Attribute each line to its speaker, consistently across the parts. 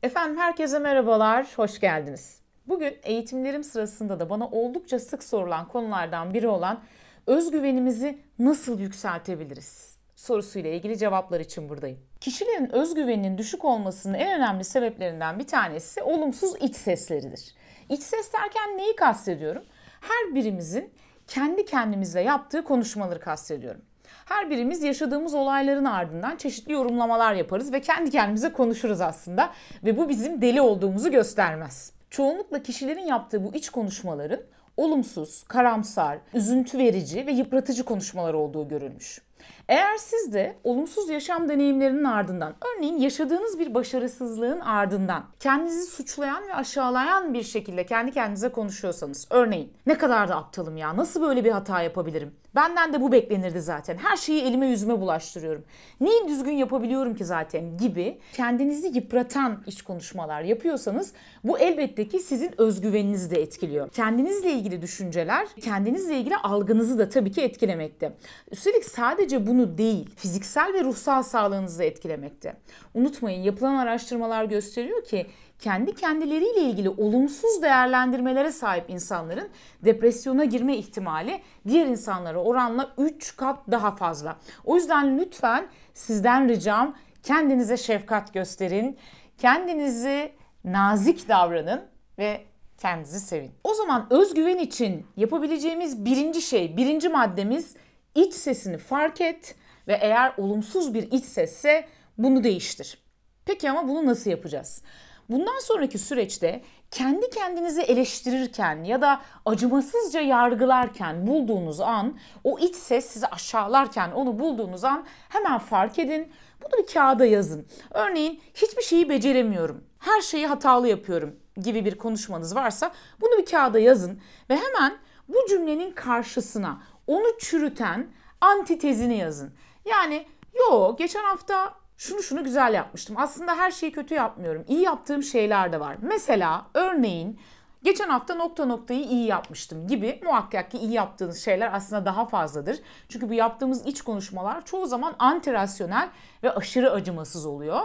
Speaker 1: Efendim herkese merhabalar, hoş geldiniz. Bugün eğitimlerim sırasında da bana oldukça sık sorulan konulardan biri olan özgüvenimizi nasıl yükseltebiliriz sorusuyla ilgili cevaplar için buradayım. Kişilerin özgüveninin düşük olmasının en önemli sebeplerinden bir tanesi olumsuz iç sesleridir. İç ses derken neyi kastediyorum? Her birimizin kendi kendimizle yaptığı konuşmaları kastediyorum. Her birimiz yaşadığımız olayların ardından çeşitli yorumlamalar yaparız ve kendi kendimize konuşuruz aslında ve bu bizim deli olduğumuzu göstermez. Çoğunlukla kişilerin yaptığı bu iç konuşmaların olumsuz, karamsar, üzüntü verici ve yıpratıcı konuşmalar olduğu görülmüş. Eğer siz de olumsuz yaşam deneyimlerinin ardından, örneğin yaşadığınız bir başarısızlığın ardından kendinizi suçlayan ve aşağılayan bir şekilde kendi kendinize konuşuyorsanız, örneğin ne kadar da aptalım ya, nasıl böyle bir hata yapabilirim? Benden de bu beklenirdi zaten. Her şeyi elime yüzüme bulaştırıyorum. Neyi düzgün yapabiliyorum ki zaten gibi kendinizi yıpratan iç konuşmalar yapıyorsanız bu elbette ki sizin özgüveninizi de etkiliyor. Kendinizle ilgili düşünceler, kendinizle ilgili algınızı da tabii ki etkilemekte. Üstelik sadece bunu değil, fiziksel ve ruhsal sağlığınızı da etkilemekte. Unutmayın, yapılan araştırmalar gösteriyor ki kendi kendileriyle ilgili olumsuz değerlendirmelere sahip insanların depresyona girme ihtimali diğer insanlara oranla 3 kat daha fazla. O yüzden lütfen sizden ricam kendinize şefkat gösterin, kendinizi nazik davranın ve kendinizi sevin. O zaman özgüven için yapabileceğimiz birinci maddemiz iç sesini fark et ve eğer olumsuz bir iç sesse bunu değiştir. Peki ama bunu nasıl yapacağız? Bundan sonraki süreçte kendi kendinizi eleştirirken ya da acımasızca yargılarken bulduğunuz an, o iç ses sizi aşağılarken onu bulduğunuz an hemen fark edin. Bunu bir kağıda yazın. Örneğin hiçbir şeyi beceremiyorum, her şeyi hatalı yapıyorum gibi bir konuşmanız varsa bunu bir kağıda yazın ve hemen bu cümlenin karşısına onu çürüten antitezini yazın. Yani geçen hafta şunu güzel yapmıştım. Aslında her şeyi kötü yapmıyorum. İyi yaptığım şeyler de var. Mesela örneğin geçen hafta noktayı iyi yapmıştım gibi, muhakkak ki iyi yaptığınız şeyler aslında daha fazladır. Çünkü bu yaptığımız iç konuşmalar çoğu zaman antirasyonel ve aşırı acımasız oluyor.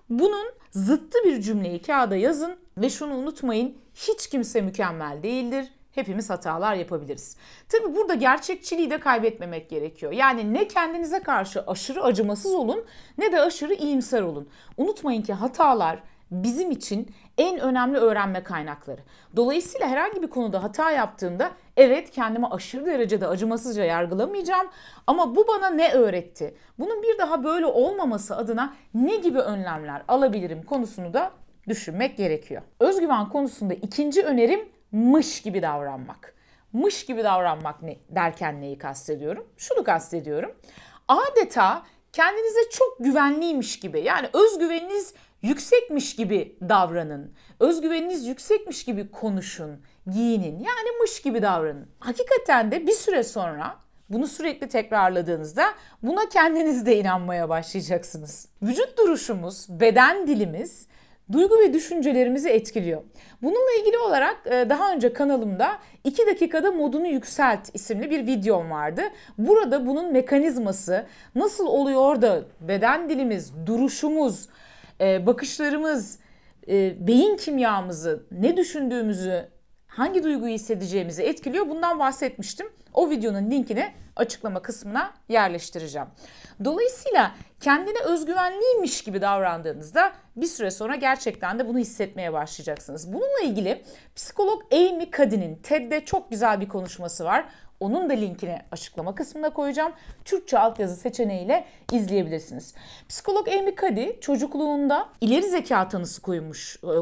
Speaker 1: Bunun zıttı bir cümleyi kağıda yazın ve şunu unutmayın, hiç kimse mükemmel değildir. Hepimiz hatalar yapabiliriz. Tabii burada gerçekçiliği de kaybetmemek gerekiyor. Yani ne kendinize karşı aşırı acımasız olun ne de aşırı iyimser olun. Unutmayın ki hatalar bizim için en önemli öğrenme kaynakları. Dolayısıyla herhangi bir konuda hata yaptığımda evet, kendimi aşırı derecede acımasızca yargılamayacağım ama bu bana ne öğretti? Bunun bir daha böyle olmaması adına ne gibi önlemler alabilirim konusunu da düşünmek gerekiyor. Özgüven konusunda ikinci önerim mış gibi davranmak. Mış gibi davranmak derken neyi kastediyorum? Şunu kastediyorum. Adeta kendinize çok güvenliymiş gibi, yani özgüveniniz yüksekmiş gibi davranın. Özgüveniniz yüksekmiş gibi konuşun, giyinin. Yani mış gibi davranın. Hakikaten de bir süre sonra bunu sürekli tekrarladığınızda buna kendiniz de inanmaya başlayacaksınız. Vücut duruşumuz, beden dilimiz duygu ve düşüncelerimizi etkiliyor. Bununla ilgili olarak daha önce kanalımda 2 dakikada modunu yükselt isimli bir videom vardı. Burada bunun mekanizması nasıl oluyor da beden dilimiz, duruşumuz, bakışlarımız, beyin kimyamızı, ne düşündüğümüzü, hangi duyguyu hissedeceğimizi etkiliyor, bundan bahsetmiştim. O videonun linkini açıklama kısmına yerleştireceğim. Dolayısıyla kendine özgüvenliymiş gibi davrandığınızda bir süre sonra gerçekten de bunu hissetmeye başlayacaksınız. Bununla ilgili psikolog Amy Cuddy'nin TED'de çok güzel bir konuşması var. Onun da linkini açıklama kısmına koyacağım. Türkçe altyazı seçeneğiyle izleyebilirsiniz. Psikolog Amy Cuddy çocukluğunda ileri zeka tanısı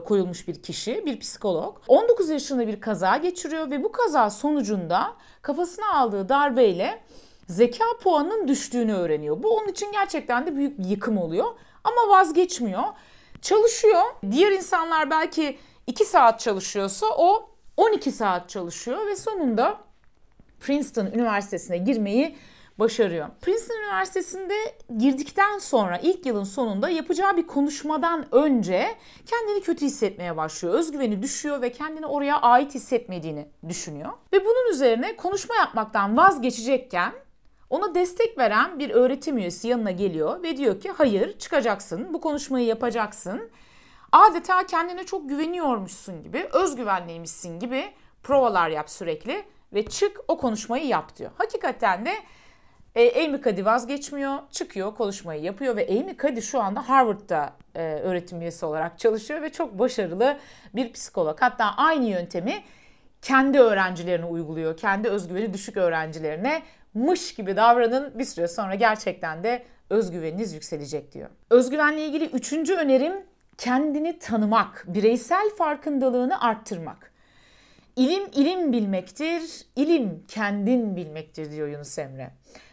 Speaker 1: koyulmuş bir kişi, bir psikolog. 19 yaşında bir kaza geçiriyor ve bu kaza sonucunda kafasına aldığı darbeyle zeka puanının düştüğünü öğreniyor. Bu onun için gerçekten de büyük bir yıkım oluyor. Ama vazgeçmiyor. Çalışıyor. Diğer insanlar belki 2 saat çalışıyorsa o 12 saat çalışıyor ve sonunda Princeton Üniversitesi'ne girmeyi başarıyor. Princeton Üniversitesi'nde girdikten sonra ilk yılın sonunda yapacağı bir konuşmadan önce kendini kötü hissetmeye başlıyor. Özgüveni düşüyor ve kendini oraya ait hissetmediğini düşünüyor. Ve bunun üzerine konuşma yapmaktan vazgeçecekken ona destek veren bir öğretim üyesi yanına geliyor ve diyor ki hayır, çıkacaksın, bu konuşmayı yapacaksın. Adeta kendine çok güveniyormuşsun gibi, özgüvenliymişsin gibi provalar yap sürekli ve çık o konuşmayı yap diyor. Hakikaten de Amy Cuddy vazgeçmiyor, çıkıyor, konuşmayı yapıyor ve Amy Cuddy şu anda Harvard'da öğretim üyesi olarak çalışıyor ve çok başarılı bir psikolog. Hatta aynı yöntemi kendi öğrencilerine uyguluyor. Kendi özgüveni düşük öğrencilerine mış gibi davranın, bir süre sonra gerçekten de özgüveniniz yükselecek diyor. Özgüvenle ilgili 3. önerim kendini tanımak, bireysel farkındalığını arttırmak. İlim ilim bilmektir, ilim kendin bilmektir diyor Yunus Emre.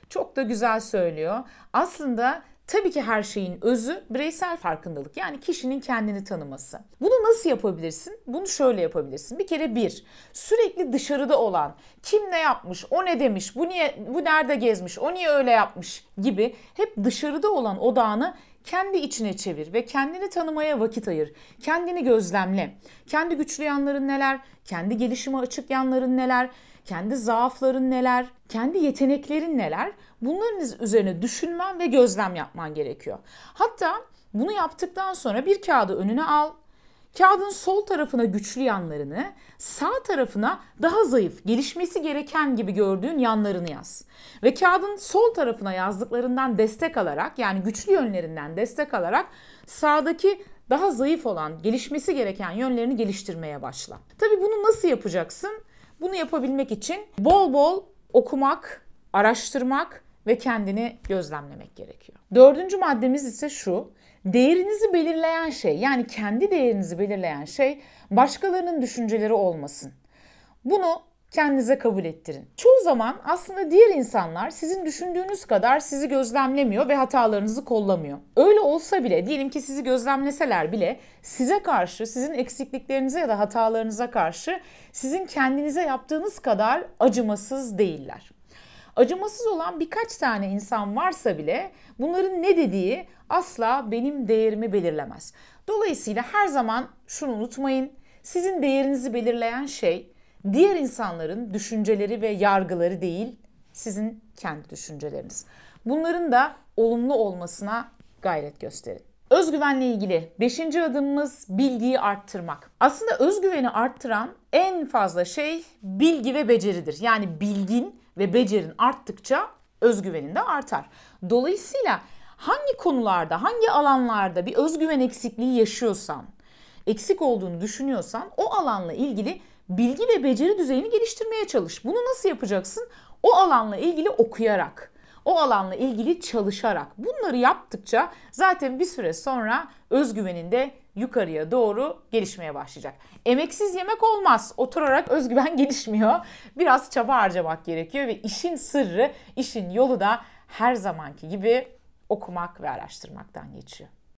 Speaker 1: Çok da güzel söylüyor. Aslında tabii ki her şeyin özü bireysel farkındalık. Yani kişinin kendini tanıması. Bunu nasıl yapabilirsin? Bunu şöyle yapabilirsin. Bir kere sürekli dışarıda olan, kim ne yapmış, o ne demiş, bu nerede gezmiş, o niye öyle yapmış gibi hep dışarıda olan odağını kendi içine çevir ve kendini tanımaya vakit ayır. Kendini gözlemle. Kendi güçlü yanların neler, kendi gelişime açık yanların neler, kendi zaafların neler, kendi yeteneklerin neler? Bunların üzerine düşünmen ve gözlem yapman gerekiyor. Hatta bunu yaptıktan sonra bir kağıdı önüne al. Kağıdın sol tarafına güçlü yanlarını, sağ tarafına daha zayıf, gelişmesi gereken gibi gördüğün yanlarını yaz. Ve kağıdın sol tarafına yazdıklarından destek alarak, yani güçlü yönlerinden destek alarak sağdaki daha zayıf olan, gelişmesi gereken yönlerini geliştirmeye başla. Tabii bunu nasıl yapacaksın? Bunu yapabilmek için bol bol okumak, araştırmak ve kendini gözlemlemek gerekiyor. 4. maddemiz ise şu: değerinizi belirleyen şey, yani kendi değerinizi belirleyen şey başkalarının düşünceleri olmasın. Bunu kendinize kabul ettirin. Çoğu zaman aslında diğer insanlar sizin düşündüğünüz kadar sizi gözlemlemiyor ve hatalarınızı kollamıyor. Öyle olsa bile, diyelim ki sizi gözlemleseler bile size karşı, sizin eksikliklerinize ya da hatalarınıza karşı sizin kendinize yaptığınız kadar acımasız değiller. Acımasız olan birkaç tane insan varsa bile bunların ne dediği asla benim değerimi belirlemez. Dolayısıyla her zaman şunu unutmayın: sizin değerinizi belirleyen şey diğer insanların düşünceleri ve yargıları değil, sizin kendi düşünceleriniz. Bunların da olumlu olmasına gayret gösterin. Özgüvenle ilgili 5. adımımız bilgiyi arttırmak. Aslında özgüveni arttıran en fazla şey bilgi ve beceridir. Yani bilgin ve becerin arttıkça özgüvenin de artar. Dolayısıyla hangi konularda, hangi alanlarda bir özgüven eksikliği yaşıyorsan, eksik olduğunu düşünüyorsan o alanla ilgili bilgi ve beceri düzeyini geliştirmeye çalış. Bunu nasıl yapacaksın? O alanla ilgili okuyarak, o alanla ilgili çalışarak. Bunları yaptıkça zaten bir süre sonra özgüvenin de yukarıya doğru gelişmeye başlayacak. Emeksiz yemek olmaz. Oturarak özgüven gelişmiyor. Biraz çaba harcamak gerekiyor ve işin sırrı, işin yolu da her zamanki gibi okumak ve araştırmaktan geçiyor.